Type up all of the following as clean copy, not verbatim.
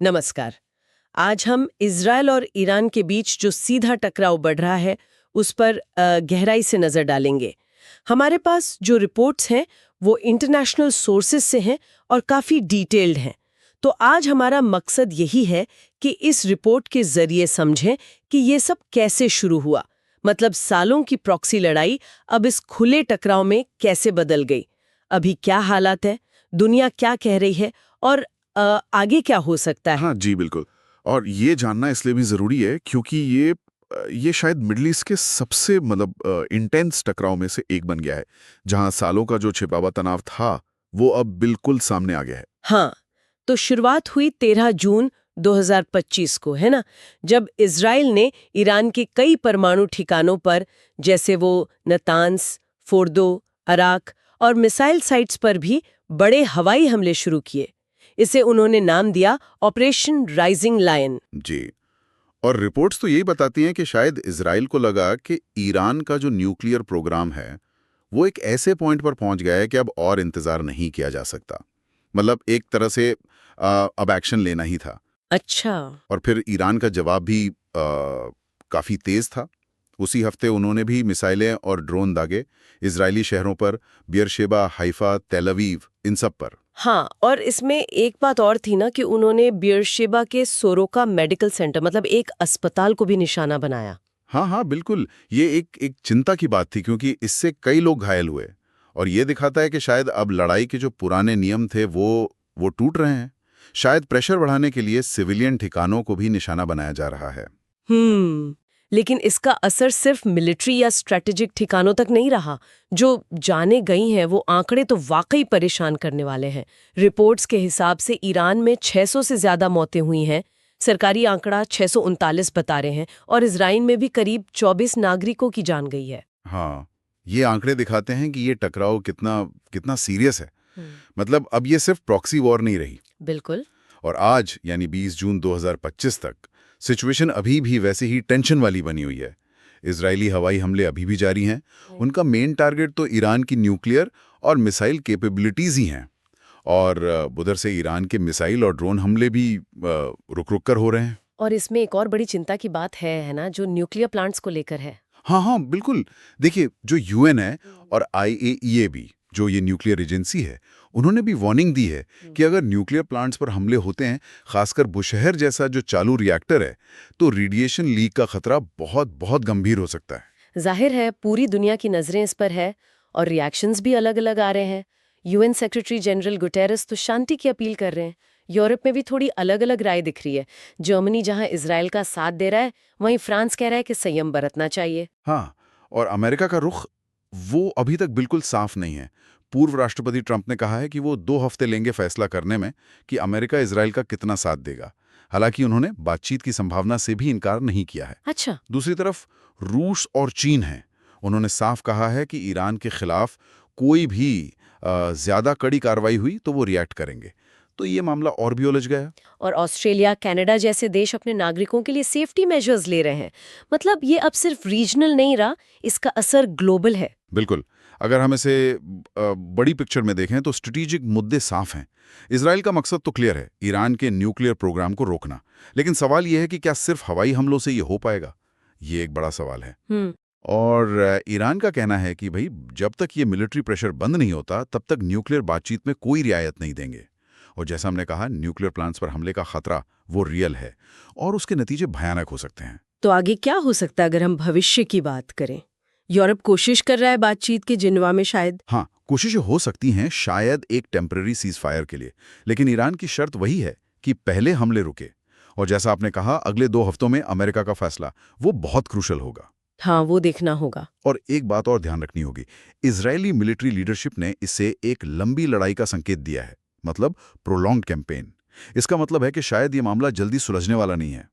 नमस्कार। आज हम इज़राइल और ईरान के बीच जो सीधा टकराव बढ़ रहा है उस पर गहराई से नज़र डालेंगे। हमारे पास जो रिपोर्ट्स हैं वो इंटरनेशनल सोर्सेज से हैं और काफ़ी डिटेल्ड हैं। तो आज हमारा मकसद यही है कि इस रिपोर्ट के ज़रिए समझें कि ये सब कैसे शुरू हुआ, मतलब सालों की प्रॉक्सी लड़ाई अब इस खुले टकराव में कैसे बदल गई, अभी क्या हालात है, दुनिया क्या कह रही है और आगे क्या हो सकता है। हाँ जी, बिल्कुल। और ये जानना इसलिए भी ज़रूरी है क्योंकि ये शायद मिडल ईस्ट के सबसे इंटेंस टकराव में से एक बन गया है, जहाँ सालों का जो छिपा हुआ तनाव था, वो अब बिल्कुल सामने आ गया है। हाँ, तो शुरुआत हुई 13 जून 2025 को, है ना, जब इज़राइल ने ईरान के कई परमाणु ठिकानों पर, जैसे वो नतान्स, फोर्दो, अराक और मिसाइल साइट्स पर भी बड़े हवाई हमले शुरू किए। इसे उन्होंने नाम दिया ऑपरेशन राइजिंग लायन। जी। और रिपोर्ट्स तो यही बताती हैं कि शायद इज़राइल को लगा कि ईरान का जो न्यूक्लियर प्रोग्राम है, वो एक ऐसे पॉइंट पर पहुंच गया है कि अब और इंतज़ार नहीं किया जा सकता। मतलब एक तरह से अब एक्शन लेना ही था। अच्छा। और फिर ईरान का जवाब भी काफ़ी तेज़ था। उसी हफ्ते उन्होंने भी मिसाइलें और ड्रोन दागे इजरायली शहरों पर, बियरशेबा, हाइफा, तेल अवीव, इन सब पर। हाँ, और इसमें एक बात और थी ना कि उन्होंने बियरशेबा के सोरोका मेडिकल सेंटर, मतलब एक अस्पताल को भी निशाना बनाया। हाँ हाँ, बिल्कुल। ये एक चिंता की बात थी क्योंकि इससे कई लोग घायल हुए। और ये दिखाता है कि शायद अब लड़ाई के जो पुराने नियम थे वो टूट रहे हैं। शायद प्रेशर बढ़ाने के लिए सिविलियन ठिकानों को भी निशाना बनाया जा रहा है। लेकिन इसका असर सिर्फ मिलिट्री या स्ट्रेटेजिक ठिकानों तक नहीं रहा। जो जाने गई हैं वो आंकड़े तो वाकई परेशान करने वाले हैं। रिपोर्ट्स के हिसाब से ईरान में 600 से ज्यादा मौतें हुई हैं। सरकारी आंकड़ा 639 बता रहे हैं और इजराइल में भी करीब 24 नागरिकों की जान गई है। हाँ, ये आंकड़े दिखाते हैं कि ये टकराव कितना कितना सीरियस है। मतलब अब ये सिर्फ प्रॉक्सी वॉर नहीं रही। बिल्कुल। और आज यानी 20 जून 2025 तक सिचुएशन अभी भी वैसे ही टेंशन वाली बनी हुई है। इजरायली हवाई हमले अभी भी जारी हैं। उनका मेन टारगेट तो ईरान की न्यूक्लियर और मिसाइल कैपेबिलिटीज ही हैं। और उधर से ईरान के मिसाइल और ड्रोन हमले भी रुक रुक कर हो रहे हैं। और इसमें एक और बड़ी चिंता की बात है ना, जो न्यूक्लियर प्लांट्स को लेकर है। हाँ हाँ, बिल्कुल। देखिए, जो यूएन है और आईएईए भी, जो ये न्यूक्लियर एजेंसी है, उन्होंने भी वार्निंग दी है कि अगर न्यूक्लियर प्लांट्स पर हमले होते हैं, खासकर बुशहर जैसा जो चालू रिएक्टर है, तो रेडिएशन लीक का खतरा बहुत बहुत गंभीर हो सकता है। जाहिर है पूरी दुनिया की नजरें इस पर है और रिएक्शंस भी अलग अलग आ रहे हैं। यूएन सेक्रेटरी जनरल गुटेरेस तो शांति की अपील कर रहे हैं। यूरोप में भी थोड़ी अलग अलग राय दिख रही है। जर्मनी जहां इजराइल का साथ दे रहा है, वहीं फ्रांस कह रहा है कि संयम बरतना चाहिए। हाँ, और अमेरिका का रुख वो अभी तक बिल्कुल साफ नहीं है। पूर्व राष्ट्रपति ट्रंप ने कहा है कि वो 2 हफ्ते लेंगे फैसला करने में कि अमेरिका इजराइल का कितना साथ देगा। हालांकि उन्होंने बातचीत की संभावना से भी इनकार नहीं किया है। अच्छा। दूसरी तरफ रूस और चीन है। उन्होंने साफ कहा है कि ईरान के खिलाफ कोई भी ज्यादा कड़ी कार्रवाई हुई तो वो रिएक्ट करेंगे। तो ये मामला और भी उलझ गया। और ऑस्ट्रेलिया, कनाडा जैसे देश अपने नागरिकों के लिए सेफ्टी मेजर्स ले रहे हैं। मतलब ये अब सिर्फ रीजनल नहीं रहा, इसका असर ग्लोबल है। बिल्कुल। अगर हम इसे बड़ी पिक्चर में देखें तो स्ट्रेटेजिक मुद्दे साफ हैं। इजराइल का मकसद तो क्लियर है, ईरान के न्यूक्लियर प्रोग्राम को रोकना। लेकिन सवाल यह है कि क्या सिर्फ हवाई हमलों से ये हो पाएगा? ये एक बड़ा सवाल है। और ईरान का कहना है कि भाई, जब तक ये मिलिट्री प्रेशर बंद नहीं होता तब तक न्यूक्लियर बातचीत में कोई रियायत नहीं देंगे। और जैसा हमने कहा, न्यूक्लियर प्लांट्स पर हमले का खतरा वो रियल है और उसके नतीजे भयानक हो सकते हैं। तो आगे क्या हो सकता है अगर हम भविष्य की बात करें? यूरोप कोशिश कर रहा है बातचीत के जिनवा में शायद। हाँ, कोशिशें हो सकती हैं शायद एक टेम्पररी सीज फायर के लिए। लेकिन ईरान की शर्त वही है कि पहले हमले रुके। और जैसा आपने कहा, अगले 2 हफ्तों में अमेरिका का फैसला वो बहुत क्रूशल होगा। हाँ, वो देखना होगा। और एक बात और ध्यान रखनी होगी, इजरायली मिलिट्री लीडरशिप ने इसे एक लंबी लड़ाई का संकेत दिया है, मतलब प्रोलॉन्ग्ड कैंपेन। इसका मतलब है कि शायद ये मामला जल्दी सुलझने वाला नहीं है।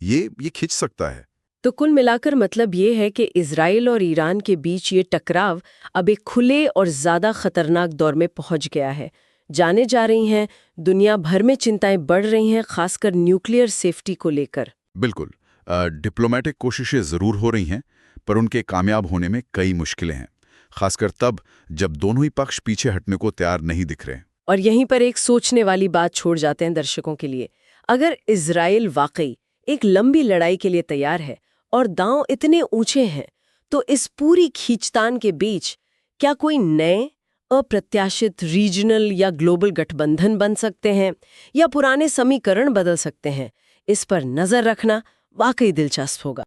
ये खिंच सकता है। तो कुल मिलाकर मतलब ये है कि इजराइल और ईरान के बीच ये टकराव अब एक खुले और ज्यादा खतरनाक दौर में पहुंच गया है। जाने जा रही हैं, दुनिया भर में चिंताएं बढ़ रही हैं, खासकर न्यूक्लियर सेफ्टी को लेकर। बिल्कुल। डिप्लोमेटिक कोशिशें जरूर हो रही हैं, पर उनके कामयाब होने में कई मुश्किलें हैं, खासकर तब जब दोनों ही पक्ष पीछे हटने को तैयार नहीं दिख रहे। और यहीं पर एक सोचने वाली बात छोड़ जाते हैं दर्शकों के लिए। अगर इजराइल वाकई एक लंबी लड़ाई के लिए तैयार है और दांव इतने ऊंचे हैं, तो इस पूरी खींचतान के बीच क्या कोई नए अप्रत्याशित रीजनल या ग्लोबल गठबंधन बन सकते हैं या पुराने समीकरण बदल सकते हैं? इस पर नजर रखना वाकई दिलचस्प होगा।